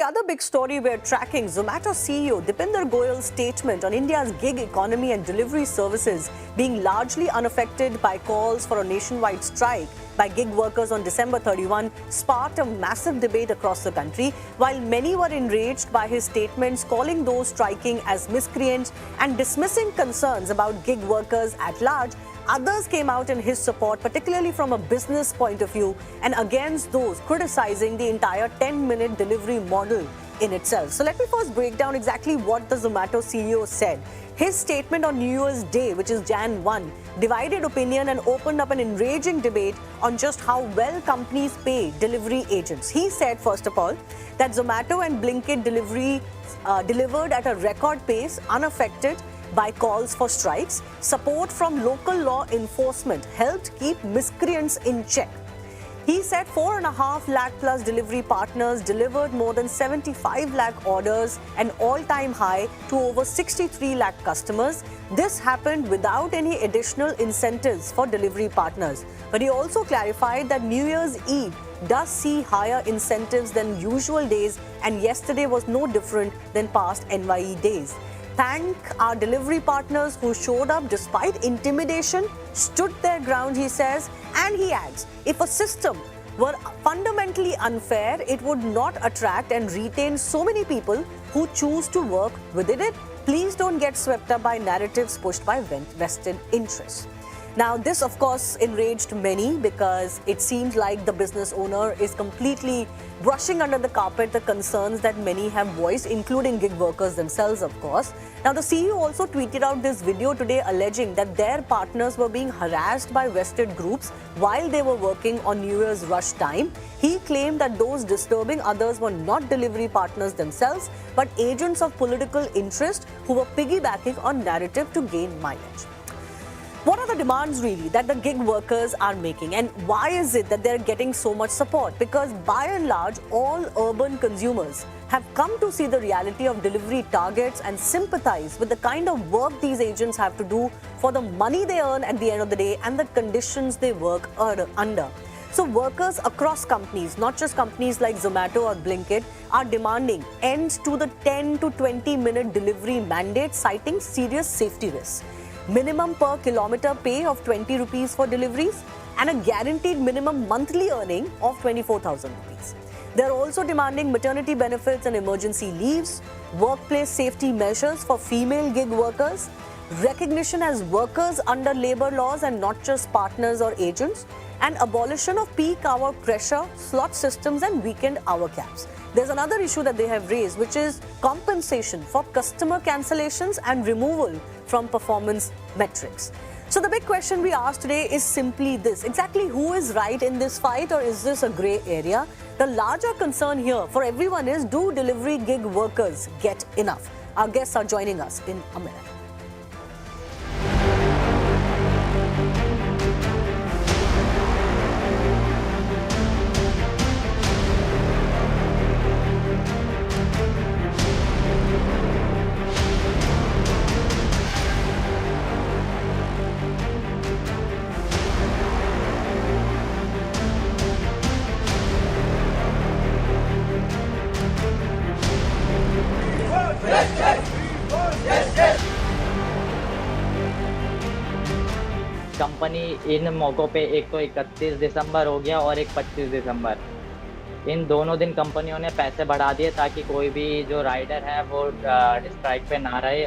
other big story we're tracking, Zomato CEO Deepinder Goyal's statement on India's gig economy and delivery services being largely unaffected by calls for a nationwide strike by gig workers on December 31 sparked a massive debate across the country. While many were enraged by his statements, calling those striking as miscreants and dismissing concerns about gig workers at large, others came out in his support, particularly from a business point of view, and against those criticizing the entire 10-minute delivery model in itself. So let me first break down exactly what the Zomato CEO said. His statement on New Year's Day, which is Jan 1, divided opinion and opened up an enraging debate on just how well companies pay delivery agents. He said, first of all, that Zomato and Blinkit delivery delivered at a record pace, unaffected by calls for strikes. Support from local law enforcement helped keep miscreants in check. He said 4.5 lakh plus delivery partners delivered more than 75 lakh orders, an all-time high, to over 63 lakh customers. This happened without any additional incentives for delivery partners. But he also clarified that New Year's Eve does see higher incentives than usual days, and yesterday was no different than past NYE days. Thank our delivery partners who showed up despite intimidation, stood their ground, he says, and he adds, if a system were fundamentally unfair, it would not attract and retain so many people who choose to work within it. Please don't get swept up by narratives pushed by vested interests. Now, this, of course, enraged many because it seems like the business owner is completely brushing under the carpet the concerns that many have voiced, including gig workers themselves, of course. Now, the CEO also tweeted out this video today alleging that their partners were being harassed by vested groups while they were working on New Year's rush time. He claimed that those disturbing others were not delivery partners themselves, but agents of political interest who were piggybacking on narrative to gain mileage. What are the demands really that the gig workers are making, and why is it that they're getting so much support? Because by and large, all urban consumers have come to see the reality of delivery targets and sympathize with the kind of work these agents have to do for the money they earn at the end of the day and the conditions they work under. So workers across companies, not just companies like Zomato or Blinkit, are demanding ends to the 10 to 20-minute delivery mandate, citing serious safety risks. Minimum per kilometer pay of 20 rupees for deliveries, and a guaranteed minimum monthly earning of 24,000 rupees. They're also demanding maternity benefits and emergency leaves, workplace safety measures for female gig workers, recognition as workers under labor laws and not just partners or agents, and abolition of peak hour pressure, slot systems and weekend hour caps. There's another issue that they have raised, which is compensation for customer cancellations and removal from performance metrics. So the big question we asked today is simply this: exactly who is right in this fight, or is this a grey area? The larger concern here for everyone is, do delivery gig workers get enough? Our guests are joining us in a minute. Company इन मौक़ों पे एक तो 31 दिसंबर हो गया और एक 25 दिसंबर, इन दोनों दिन कंपनियों ने पैसे बढ़ा दिए ताकि कोई भी जो राइडर है वो स्ट्राइक पे ना रहे।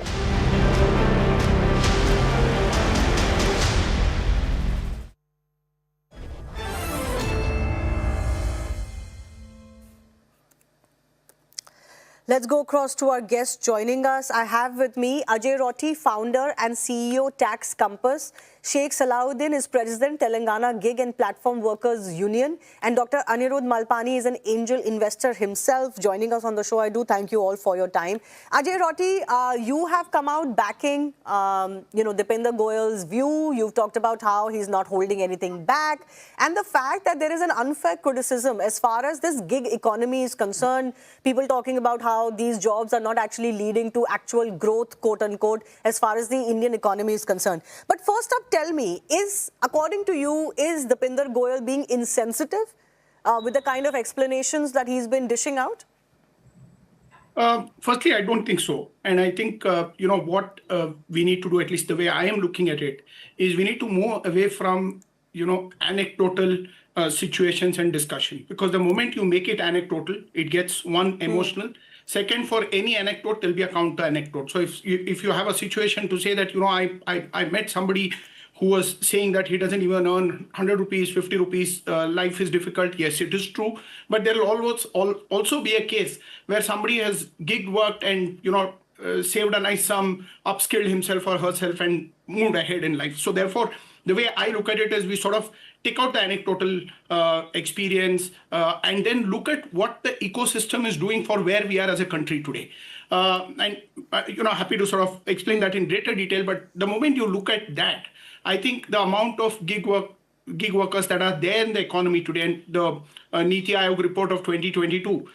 Let's go across to our guests joining us. I have with me Ajay Rotti, founder and CEO, Tax Compass. Sheikh Salahuddin is president, Telangana Gig and Platform Workers Union. And Dr. Anirudh Malpani is an angel investor himself joining us on the show. I do thank you all for your time. Ajay Rotti, you have come out backing, Deepinder Goyal's view. You've talked about how he's not holding anything back. And the fact that there is an unfair criticism as far as this gig economy is concerned. People talking about how these jobs are not actually leading to actual growth, quote unquote, as far as the Indian economy is concerned. But first up, tell me, according to you, is Deepinder Goyal being insensitive with the kind of explanations that he's been dishing out? Firstly, I don't think so. And I think, what we need to do, at least the way I am looking at it, is we need to move away from, anecdotal situations and discussion. Because the moment you make it anecdotal, it gets one, emotional. Second, for any anecdote, there'll be a counter anecdote. So if you have a situation to say that, I met somebody who was saying that he doesn't even earn 100 rupees, 50 rupees, life is difficult. Yes, it is true. But there will also be a case where somebody has gig worked and, saved a nice sum, upskilled himself or herself and moved ahead in life. So therefore, the way I look at it is we sort of take out the anecdotal experience and then look at what the ecosystem is doing for where we are as a country today. Happy to sort of explain that in greater detail. But the moment you look at that, I think the amount of gig workers that are there in the economy today, and the Niti Aayog report of 2022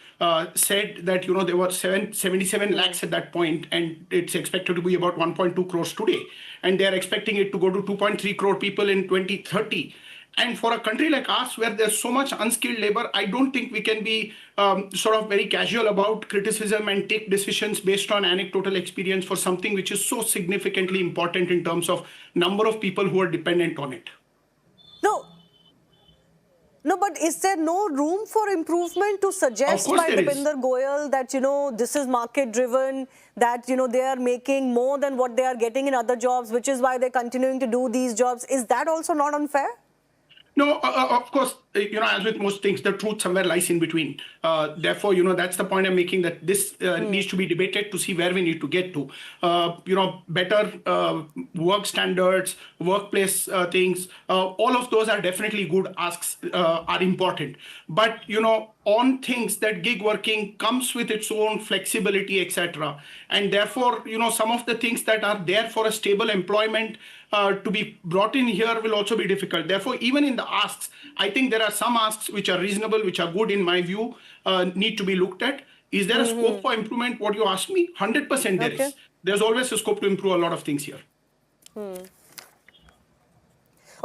said that there were 77 lakhs at that point, and it's expected to be about 1.2 crores today, and they are expecting it to go to 2.3 crore people in 2030. And for a country like us, where there's so much unskilled labor, I don't think we can be sort of very casual about criticism and take decisions based on anecdotal experience for something which is so significantly important in terms of number of people who are dependent on it. No, but is there no room for improvement to suggest by Deepinder Goyal that, this is market driven, that, they are making more than what they are getting in other jobs, which is why they're continuing to do these jobs? Is that also not unfair? No, of course, as with most things, the truth somewhere lies in between. Therefore, that's the point I'm making, that this needs to be debated to see where we need to get to. Better work standards, workplace things, all of those are definitely good asks, are important. But, on things that gig working comes with its own flexibility, etc. And therefore, some of the things that are there for a stable employment to be brought in here will also be difficult. Therefore, even in the asks, I think there are some asks which are reasonable, which are good in my view, need to be looked at. Is there a scope for improvement? What you asked me? 100% there is. There's always a scope to improve a lot of things here.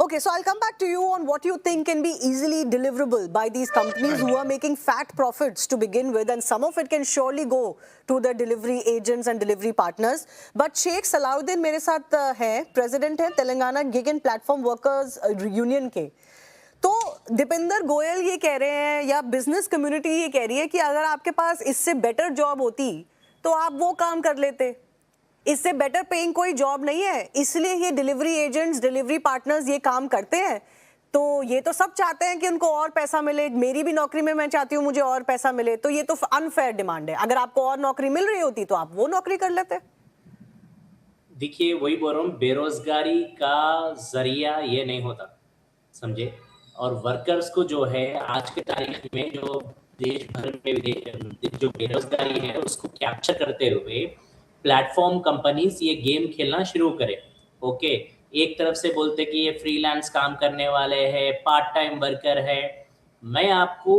Okay, so I'll come back to you on what you think can be easily deliverable by these companies who are making fat profits to begin with, and some of it can surely go to the delivery agents and delivery partners. But Sheikh Salahuddin मेरे साथ हैं, president हैं Telangana gig and platform workers union के. तो दीपिंदर गोयल ये कह रहे हैं, या बिजनेस कम्युनिटी ये कह रही है कि अगर आपके पास इससे बेटर जॉब होती तो आप वो काम कर लेते. इससे बेटर पेइंग कोई जॉब नहीं है, इसलिए ये डिलीवरी एजेंट्स, डिलीवरी पार्टनर्स ये काम करते हैं. तो ये तो सब चाहते हैं कि उनको और पैसा मिले. मेरी भी नौकरी में मैं चाहती हूँ मुझे और पैसा मिले. तो ये तो अनफेयर डिमांड है. अगर आपको और नौकरी मिल रही होती तो आप वो नौकरी कर लेते. देखिए, वही बोल रहा हूँ, बेरोजगारी का जरिया ये नहीं होता, समझे. और वर्कर्स को जो है आज के तारीख में जो देश भर में जो बेरोजगारी है उसको कैप्चर करते हुए प्लेटफॉर्म कंपनीज ये गेम खेलना शुरू करें. ओके, एक तरफ से बोलते कि ये फ्रीलांस काम करने वाले हैं, पार्ट टाइम वर्कर है. मैं आपको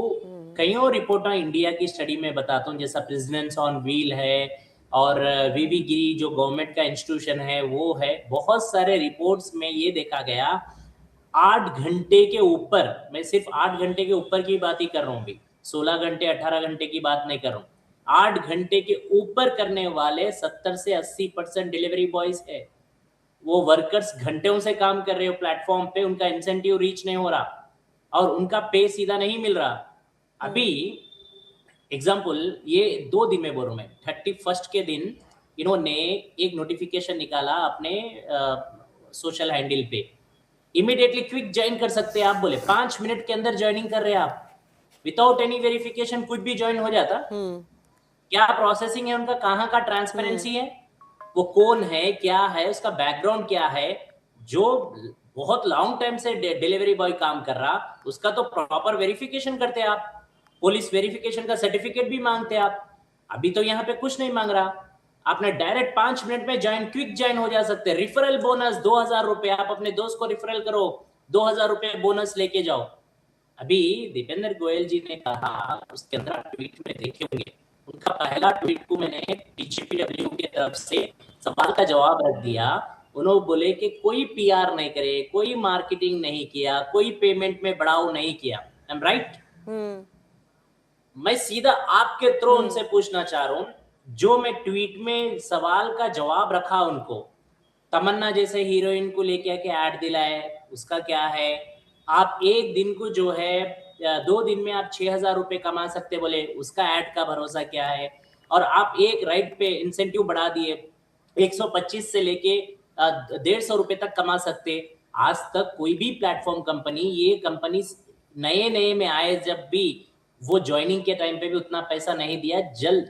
कईयों रिपोर्ट इंडिया की स्टडी में बताता हूँ, जैसा प्रेसिडेंट्स ऑन व्हील है और वीवी गिरी जो गवर्नमेंट का इंस्टीट्यूशन है वो है. बहुत सारे रिपोर्ट्स में ये देखा गया 8 घंटे के ऊपर, मैं सिर्फ 8 घंटे के ऊपर की बात ही कर रहा हूँ अभी, 16 घंटे 18 घंटे की बात नहीं कर रहा हूँ. 8 घंटे के ऊपर करने वाले 70 से 80% डिलीवरी बॉयज है. वो वर्कर्स घंटों से काम कर रहे हो प्लेटफॉर्म पे, उनका इंसेंटिव रीच नहीं हो रहा और उनका पे सीधा नहीं मिल रहा. अभी एग्जांपल ये 2 दिन में बोल रहा हूं मैं, 31st के दिन इन्होंने एक नोटिफिकेशन निकाला अपने सोशल हैंडल पे, इमीडिएटली क्विक ज्वाइन कर सकते हैं आप. बोले 5 मिनट के अंदर ज्वाइनिंग कर रहे हैं आप, विदाउट एनी वेरिफिकेशन कुछ भी ज्वाइन हो जाता. क्या प्रोसेसिंग है उनका, कहाँ का ट्रांसपेरेंसी है, वो कौन है, क्या है, उसका बैकग्राउंड क्या है. जो बहुत लॉन्ग टाइम से डिलीवरी बॉय काम कर रहा उसका तो प्रॉपर वेरिफिकेशन करते हैं आप, पुलिस वेरिफिकेशन का सर्टिफिकेट भी मांगते हैं आप. अभी तो यहाँ पे कुछ नहीं मांग रहा, आपने डायरेक्ट 5 मिनट में ज्वाइन, क्विक ज्वाइन हो जा सकते हैं. रिफरल बोनस 2000 रुपए, आप अपने दोस्त को रिफरल करो, 2000 रुपए बोनस लेके जाओ. अभी दीपेंद्र गोयल जी ने कहा, उसके अंदर आप ट्वीट में देखे होंगे, उनका पहला ट्वीट को मैंने डीजीपीडब्ल्यू की तरफ से सवाल का जवाब रख दिया. उन्होंने बोले कि कोई पीआर नहीं करे, कोई मार्केटिंग नहीं किया, कोई पेमेंट में बढ़ाव नहीं किया. I am right? मैं सीधा आपके थ्रू उनसे पूछना चाह रहा हूं, जो मैं ट्वीट में सवाल का जवाब रखा उनको, तमन्ना जैसे हीरोइन को लेके आके ऐड दिलाए, उसका क्या है? आप एक दिन को जो है 2 दिन में आप 6,000 रुपए कमा सकते बोले, उसका ऐड का भरोसा क्या है? और आप एक राइड पे इंसेंटिव बढ़ा दिए, 125 से लेके 150 रुपए तक कमा सकते। आज तक कोई भी प्लेटफॉर्म कंपनी, ये कंपनी नए नए में आए जब भी, वो ज्वाइनिंग के टाइम पे भी उतना पैसा नहीं दिया।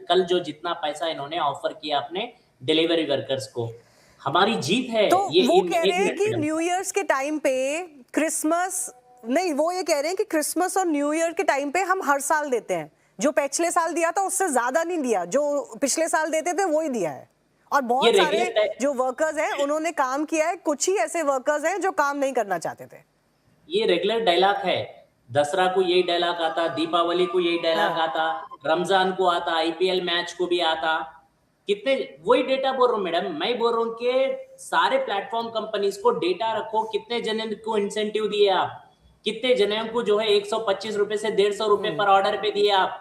कल जो जितना पैसा इन्होंने ऑफर किया अपने डिलीवरी वर्कर्स को, हमारी जीत है तो ये। वो कह एक रहे हैं मिनट कि मैडम, न्यू ईयर्स के टाइम पे क्रिसमस नहीं, वो ये कह रहे हैं कि क्रिसमस और न्यू ईयर के टाइम पे हम हर साल देते हैं, जो पिछले साल दिया था उससे ज्यादा नहीं दिया, जो पिछले साल देते थे वो ही दिया है। और ये बहुत सारे रेगुलर जो वर्कर्स हैं उन्होंने काम किया है, कुछ ही ऐसे वर्कर्स हैं जो काम नहीं करना चाहते थे। ये रेगुलर डायलॉग है। दसरा को यही डायलॉग आता, दीपावली को यही डायलॉग आता, रमजान को आता, आईपीएल मैच को भी आता। कितने, वही डेटा बोल रहा हूँ मैडम, मैं बोल रहा हूँ कि सारे प्लेटफॉर्म कंपनीज को डेटा रखो, कितने जने को इंसेंटिव दिए आप, कितने जनों को जो है 125 रुपए से 150 रुपए पर ऑर्डर पे दिए आप,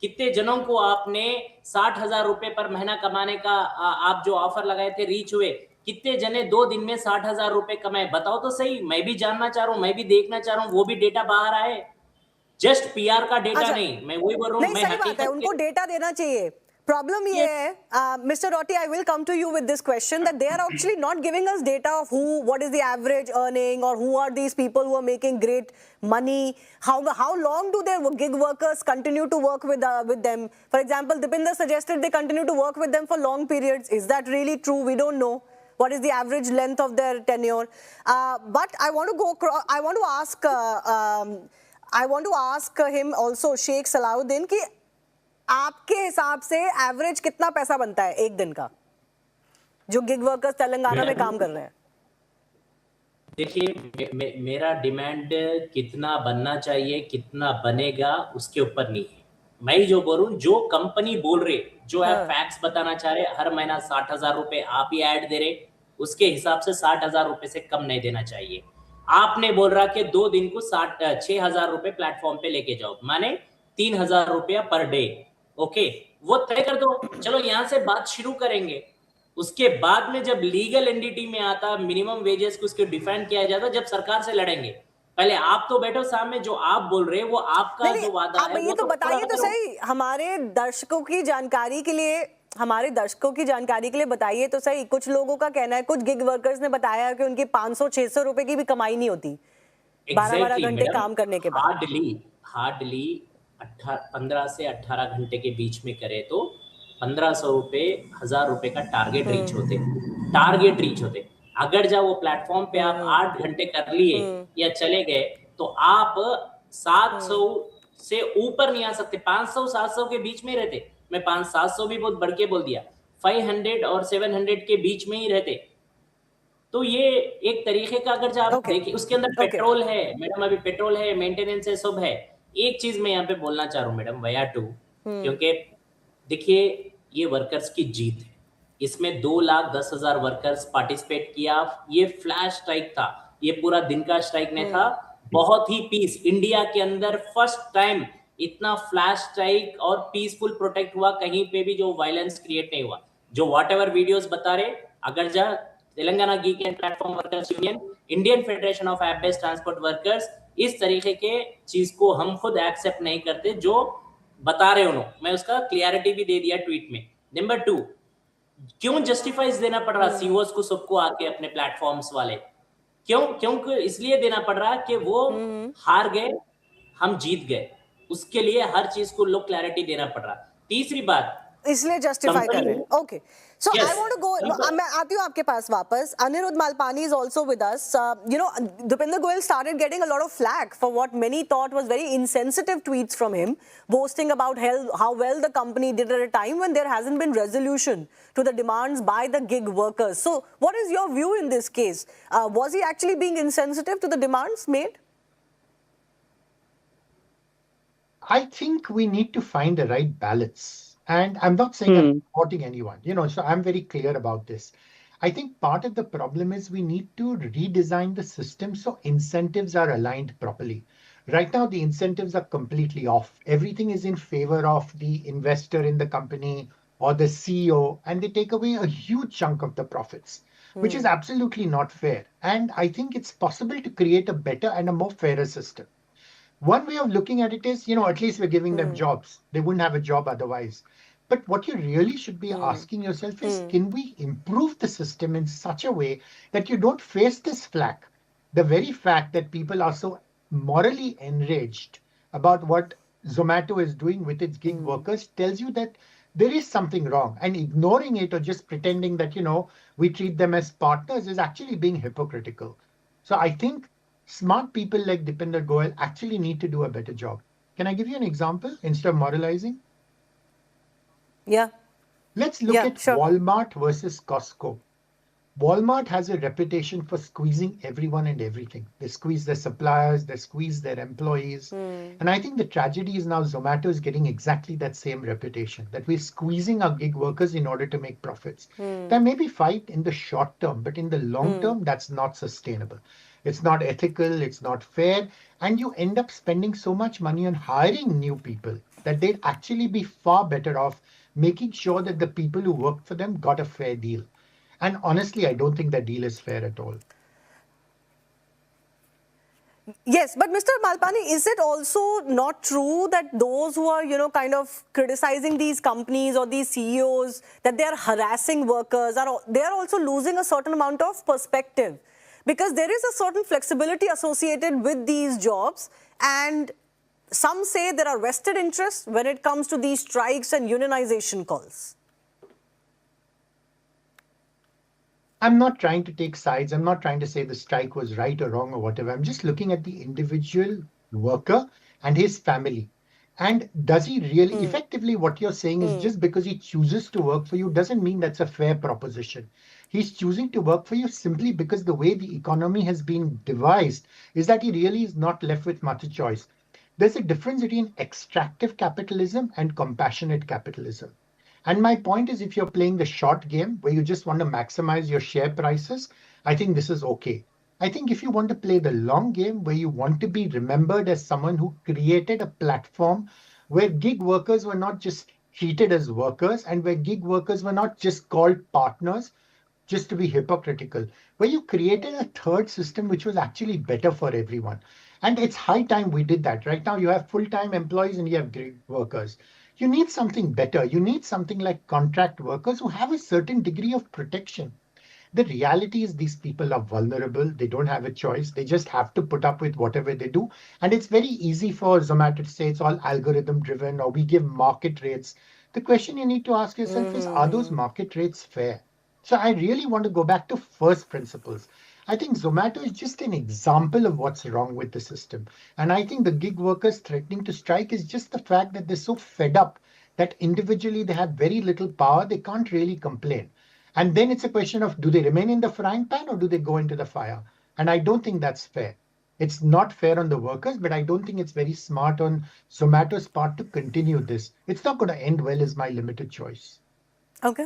कितने जनों को आपने 60,000 रुपए पर महीना कमाने का आप जो ऑफर लगाए थे रीच हुए, कितने जने 2 दिन में 60,000 रुपए कमाए, बताओ तो सही। मैं भी जानना चाह रहा हूँ, मैं भी देखना चाह रहा हूँ, वो भी डेटा बाहर आए। जस्ट पीआर का डेटा अच्छा, नहीं, मैं वही बोल रहा हूँ, नहीं मैं सही बात है, हकीकत उनको डेटा देना चाहिए। प्रॉब्लम ये है, mister Rotty, I will come to you with this question that they are actually not giving us data of who, what is the average earning, और who are these people who are making great money, how long do their gig workers continue to work with them? For example, Deepinder suggested they continue to work with them for long periods. Is that really true? We don't know what is the average length of their tenure. But I want to ask him also, Sheikh Salahuddin, कि आपके हिसाब से average कितना पैसा बनता है एक दिन का, जो गिग वर्कर्स तेलंगाना में काम कर रहे हैं? देखिए, मेरा डिमांड कितना बनना चाहिए, कितना बनेगा, उसके ऊपर नहीं है। मैं जो बोल रहा हूँ, जो कंपनी बोल रहे, जो आप फैक्ट्स बताना चाह रहे, हर महीना 60,000 रुपए आप ही ऐड दे रहे, उसके हिसाब से 60,000 रुपए से कम नहीं देना चाहिए। आपने बोल रहा कि 2 दिन को 6,000 रुपए प्लेटफॉर्म पे लेके जाओ, माने 3,000 रुपया पर डे। ओके, वो तय कर दो, चलो यहाँ से बात शुरू करेंगे। उसके बाद में जब लीगल एंटिटी में आता, मिनिमम वेजेस को उसको डिफाइन किया जाता, जब सरकार से लड़ेंगे। पहले आप तो बैठो सामने, जो आप बोल रहे हैं वो आपका जो वादा है, ये वो तो बताइए तो सही, हमारे दर्शकों की जानकारी के लिए बताइए तो सही। कुछ लोगों का कहना है, कुछ गिग वर्कर्स ने बताया कि उनकी 500-600 रुपए की भी कमाई नहीं होती 12-12 घंटे काम करने के बाद। हार्डली 15 से 18 घंटे के बीच में करे तो 1,500 रुपए, 1,000 रुपए का टारगेट रीच होते। अगर जब वो प्लेटफॉर्म पे आप 8 घंटे कर लिए या चले गए, तो आप 700 से ऊपर नहीं आ सकते। 500-700 के बीच में रहते। मैं 500-700 भी बहुत बढ़ के बोल दिया, 500 और 700 के बीच में ही रहते। तो ये एक तरीके का, अगर आप देखिए, उसके अंदर पेट्रोल है मैडम, अभी पेट्रोल है, मेंटेनेंस है, सब है। एक चीज मैं यहाँ पे बोलना चाह रहा हूँ मैडम, वया टू, क्योंकि देखिए ये वर्कर्स की जीत है। इसमें 2,10,000 वर्कर्स पार्टिसिपेट किया। ये फ्लैश स्ट्राइक था, ये पूरा दिन का स्ट्राइक नहीं था। बहुत ही पीस, इंडिया के अंदर फर्स्ट टाइम इतना फ्लैश स्ट्राइक और पीसफुल प्रोटेक्ट हुआ, कहीं पे भी जो वायलेंस क्रिएट नहीं हुआ। जो वॉट एवर वीडियोज बता रहे, अगर जा Telangana gig and platform workers union, Indian federation of app based transport workers, इस तरीके के चीज को हम खुद एक्सेप्ट नहीं करते जो बता रहे उन्होंने। मैं उसका क्लियरिटी भी दे दिया ट्वीट में। नंबर 2, क्यों जस्टिफाइज देना पड़ रहा सीईओस को, सबको आके अपने प्लेटफॉर्म्स वाले, क्यों इसलिए देना पड़ रहा कि वो हार गए, हम जीत गए, उसके लिए हर चीज को लोग क्लैरिटी देना पड़ रहा। तीसरी बात, इसलिए जस्टिफाई कर रहे हैं। Okay, so I want to go, मैं आती हूँ आपके पास वापस। Anirudh Malpani is also with us. Deepinder Goyal started getting a lot of flack for what many thought was very insensitive tweets from him, boasting about how well the company did at a time when there hasn't been resolution to the demands by the gig workers. So what is your view in this case? Was he actually being insensitive to the demands made? I think we need to find the right balance. And I'm not saying I'm supporting anyone, so I'm very clear about this. I think part of the problem is we need to redesign the system so incentives are aligned properly. Right now, the incentives are completely off. Everything is in favor of the investor in the company or the CEO, and they take away a huge chunk of the profits, which is absolutely not fair. And I think it's possible to create a better and a more fairer system. One way of looking at it is, at least we're giving them jobs. They wouldn't have a job otherwise. But what you really should be asking yourself is, can we improve the system in such a way that you don't face this flack? The very fact that people are so morally enraged about what Zomato is doing with its gig workers tells you that there is something wrong. And ignoring it or just pretending that, we treat them as partners is actually being hypocritical. So I think smart people like Deepinder Goyal actually need to do a better job. Can I give you an example instead of moralizing? Yeah. Let's look at sure. Walmart versus Costco. Walmart has a reputation for squeezing everyone and everything. They squeeze their suppliers, they squeeze their employees. And I think the tragedy is now Zomato is getting exactly that same reputation, that we're squeezing our gig workers in order to make profits. There may be fight in the short term, but in the long term, that's not sustainable. It's not ethical, it's not fair, and you end up spending so much money on hiring new people that they'd actually be far better off making sure that the people who work for them got a fair deal. And honestly, I don't think that deal is fair at all. Yes, but Mr. Malpani, is it also not true that those who are, kind of criticizing these companies or these CEOs, that they are harassing workers, they are also losing a certain amount of perspective? Because there is a certain flexibility associated with these jobs, and some say there are vested interests when it comes to these strikes and unionization calls. I'm not trying to take sides. I'm not trying to say the strike was right or wrong or whatever. I'm just looking at the individual worker and his family. And does he really, effectively, what you're saying is just because he chooses to work for you doesn't mean that's a fair proposition. He's choosing to work for you simply because the way the economy has been devised is that he really is not left with much choice. There's a difference between extractive capitalism and compassionate capitalism. And my point is, if you're playing the short game where you just want to maximize your share prices, I think this is okay. I think if you want to play the long game where you want to be remembered as someone who created a platform where gig workers were not just treated as workers and where gig workers were not just called partners, just to be hypocritical, where you created a third system which was actually better for everyone. And it's high time we did that. Right now, you have full-time employees and you have gig workers. You need something better. You need something like contract workers who have a certain degree of protection. The reality is these people are vulnerable. They don't have a choice. They just have to put up with whatever they do. And it's very easy for Zomato to say it's all algorithm driven or we give market rates. The question you need to ask yourself is, are those market rates fair? So I really want to go back to first principles. I think Zomato is just an example of what's wrong with the system. And I think the gig workers threatening to strike is just the fact that they're so fed up that individually they have very little power. They can't really complain. And then it's a question of, do they remain in the frying pan or do they go into the fire? And I don't think that's fair. It's not fair on the workers, but I don't think it's very smart on Zomato's part to continue this. It's not going to end well is my limited choice. Okay.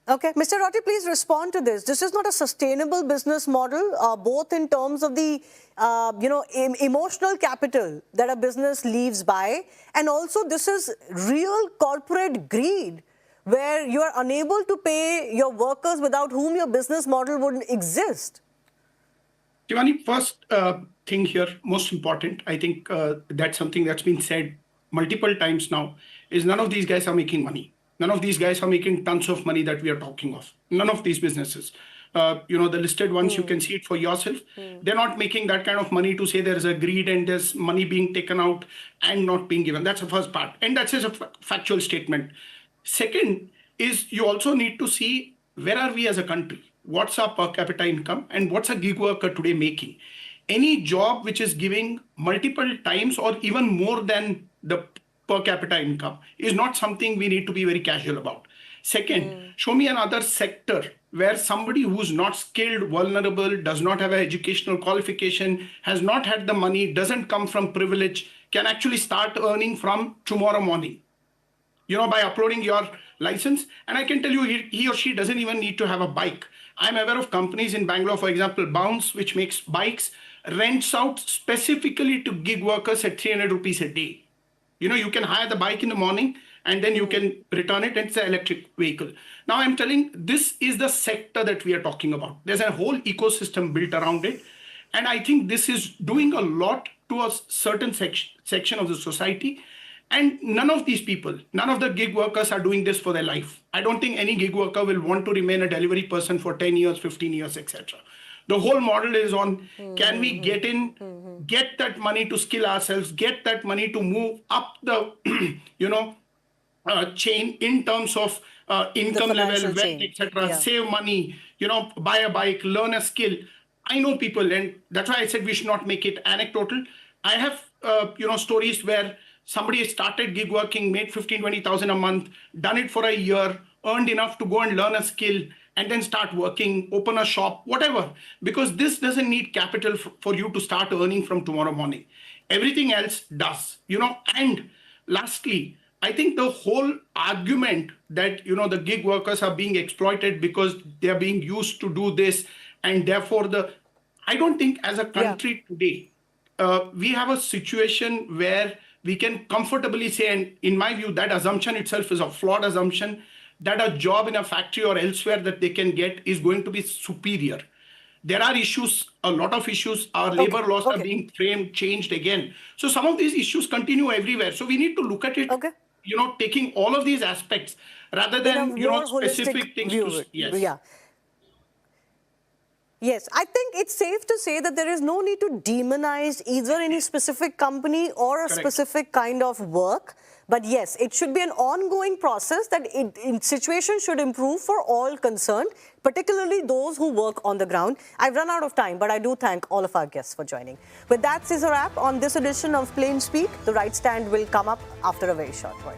Okay, Mr. Rotti, please respond to this. This is not a sustainable business model, both in terms of the, emotional capital that a business leaves by, and also this is real corporate greed, where you are unable to pay your workers without whom your business model wouldn't exist. Shivani, first thing here, most important, I think that's something that's been said multiple times now, is none of these guys are making money. None of these guys are making tons of money that we are talking of. None of these businesses. The listed ones, you can see it for yourself. They're not making that kind of money to say there's a greed and there's money being taken out and not being given. That's the first part. And that's just a factual statement. Second is you also need to see where are we as a country? What's our per capita income and what's a gig worker today making? Any job which is giving multiple times or even more than the per capita income is not something we need to be very casual about. Second, show me another sector where somebody who's not skilled, vulnerable, does not have an educational qualification, has not had the money, doesn't come from privilege, can actually start earning from tomorrow morning, by uploading your license. And I can tell you, he or she doesn't even need to have a bike. I'm aware of companies in Bangalore, for example, Bounce, which makes bikes, rents out specifically to gig workers at 300 rupees a day. You can hire the bike in the morning and then you can return it, and it's an electric vehicle. Now I'm telling, this is the sector that we are talking about. There's a whole ecosystem built around it. And I think this is doing a lot to a certain section of the society. And none of these people, none of the gig workers are doing this for their life. I don't think any gig worker will want to remain a delivery person for 10 years, 15 years, etc. The whole model is on, can we get in, get that money to skill ourselves, get that money to move up the, chain in terms of income level, wealth, etc. Save money, buy a bike, learn a skill. I know people, and that's why I said we should not make it anecdotal. I have, stories where somebody started gig working, made 15, 20,000 a month, done it for a year, earned enough to go and learn a skill, and then start working, open a shop, whatever. Because this doesn't need capital for you to start earning from tomorrow morning. Everything else does, And lastly, I think the whole argument that, the gig workers are being exploited because they're being used to do this, and therefore I don't think as a country today, we have a situation where we can comfortably say, and in my view, that assumption itself is a flawed assumption, that a job in a factory or elsewhere that they can get is going to be superior. There are issues, a lot of issues. Our labor laws are being framed, changed again. So some of these issues continue everywhere. So we need to look at it, taking all of these aspects rather than, specific things. Yes, I think it's safe to say that there is no need to demonize either any specific company or a specific kind of work. But yes, it should be an ongoing process that situation should improve for all concerned, particularly those who work on the ground. I've run out of time, but I do thank all of our guests for joining. With that is a wrap on this edition of Plain Speak. The Right Stand will come up after a very short break.